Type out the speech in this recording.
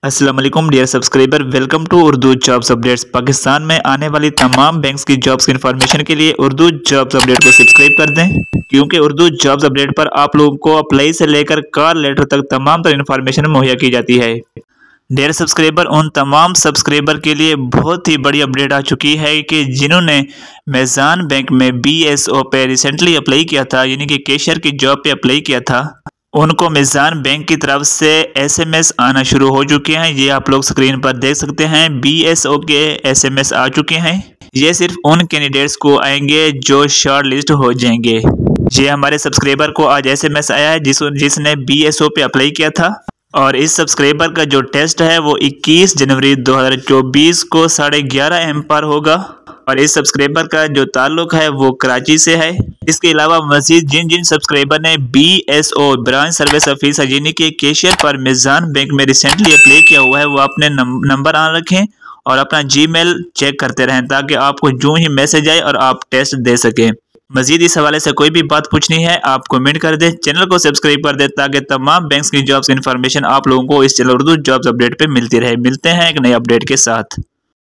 अस्सलाम वालेकुम dear subscriber, welcome to Urdu jobs updates. Pakistan में आने वाली तमाम बैंक्स की जॉब्स की इन्फॉर्मेशन के लिए उर्दू जॉब्स अपडेट को सब्सक्राइब कर दें, क्योंकि उर्दू जॉब्स अपडेट पर आप लोगों को अप्लाई से लेकर कॉल लेटर तक तमाम तरह इन्फॉर्मेशन मुहैया की जाती है। डियर सब्सक्राइबर, उन तमाम सब्सक्राइबर के लिए बहुत ही बड़ी अपडेट आ चुकी है कि जिन्होंने मेज़ान बैंक में BSO पे रिसेंटली अप्लाई किया था, यानी कि कैशियर की जॉब पे अप्लाई किया था, उनको मेज़ान बैंक की तरफ से SMS आना शुरू हो चुके हैं। ये आप लोग स्क्रीन पर देख सकते हैं, BSO के SMS आ चुके हैं। ये सिर्फ उन कैंडिडेट्स को आएंगे जो शॉर्ट लिस्ट हो जाएंगे। ये हमारे सब्सक्राइबर को आज SMS आया है जिसने BSO पे अप्लाई किया था, और इस सब्सक्राइबर का जो टेस्ट है वो 21 जनवरी 2024 को 11:30 AM पर होगा, और इस सब्सक्राइबर का जो ताल्लुक है वो कराची से है। इसके अलावा मजीद जिन सब्सक्राइबर ने BSO ब्रांच सर्विस ऑफिसर यानी कि कैशियर पर मेज़ान बैंक में रिसेंटली अप्लाई किया हुआ है, वो अपने नंबर ऑन रखें और अपना Gmail चेक करते रहें, ताकि आपको जो ही मैसेज आए और आप टेस्ट दे सकें। मजीद इस हवाले से कोई भी बात पूछनी है आप कमेंट कर दें, चैनल को सब्सक्राइब कर दें, ताकि तमाम बैंक्स की जॉब्स की इन्फॉर्मेशन आप लोगों को इस चैनल उर्दू जॉब्स अपडेट पे मिलती रहे। मिलते हैं एक नए अपडेट के साथ।